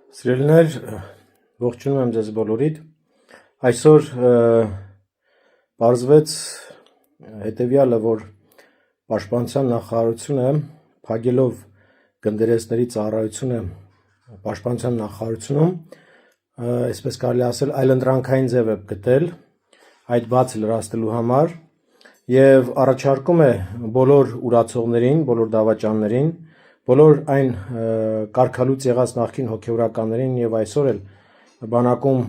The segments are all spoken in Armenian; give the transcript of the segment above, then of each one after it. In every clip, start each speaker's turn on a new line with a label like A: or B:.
A: Սիրելիներ, ողջունում եմ ձեզ բոլորիդ։ Այսօր պարզվեց հետևյալը, որ Պաշտպանության նախարարությունը փակելով գնդերեսների ծառայությունը Պաշտպանության նախարարությունում, այսպես կարելի ասել, այլընտրանքային ձև է գտել այդ բացը լրացնելու համար եւ առաջարկում է բոլոր ուրացողներին, բոլոր դավաճաններին, բոլոր այն կարգալուծ եղած նախկին հոգևորականներին եւ այսօր էլ բանակում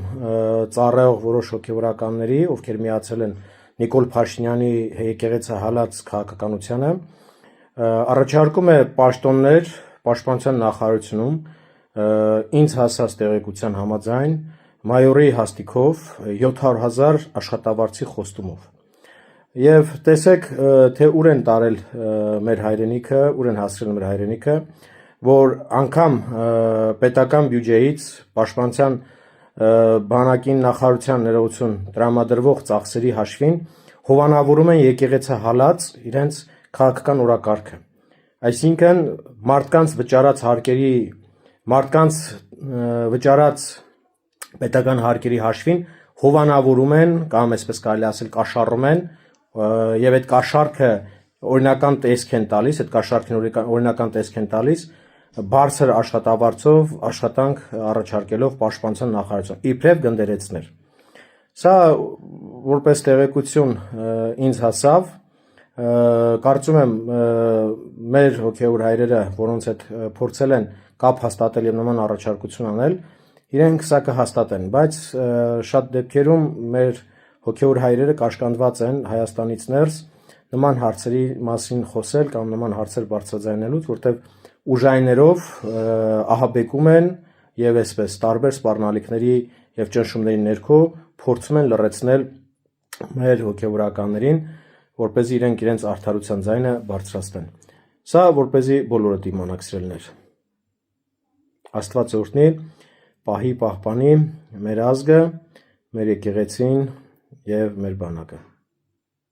A: ծառայող որոշ հոգևորականների, ովքեր միացել են Նիկոլ Փաշինյանի եկեղեցահալած քաղաքականությանը, առաջարկում է պաշտոններ Պաշտպանության նախարարությունում ինձ հասած տեղեկության համաձայն մայորի հաստիքով 700,000 աշխատավարձի խոստումով։ Եվ տեսեք, թե ուր են տարել մեր հայրենիքը, ուր են հասցրել մեր հայրենիքը, որ անգամ պետական բյուջեից Պաշտպանության բանակին նախարարության ներողություն տրամադրվող ծախսերի հաշվին հովանավորում են եկեղեցահալած իրենց քաղաքական օրակարգը։ Այսինքն մարդկանց վճարած հարկերի, մարդկանց վճարած պետական հարկերի հաշվին հովանավորում են կամ այսպես կարելի ասել կաշառում են եւ այդ կաշառքը օրինական տեսք են տալիս, այդ կաշառքին օրինական տեսք են տալիս բարձր աշխատավարձով աշխատանք առաջարկելով Պաշտպանության նախարարություն իբրև գնդերեցներ։ Սա որպես տեղեկություն ինձ հասավ, կարծում եմ մեր հոգևոր հայրերը, որոնց հետ փորձել են կապ հաստատել եւ նման առաջարկություն անել, իրենք սա կհաստատեն, բայց շատ դեպքերում մեր հոգևոր հայրերը կաշկանդված են Հայաստանից ներս նման հարցերի մասին խոսել կամ նման հարցեր բարձրաձայնելուց, որտեղ ուժայիներով ահաբեկում են եւ այսպես տարբեր սպառնալիքների եւ ճնշումների ներքո փորձում են լռեցնել մեր հոգևորականներին, որպեսզի իրենք իրենց արդարության ձայնը բարձրացնեն։ Սա որպեսզի բոլորը դիմանաք սիրելիներ։ Աստված օրհնի, պահի, պահպանի մեր ազգը, մեր եկեղեցին եւ մեր բանակը։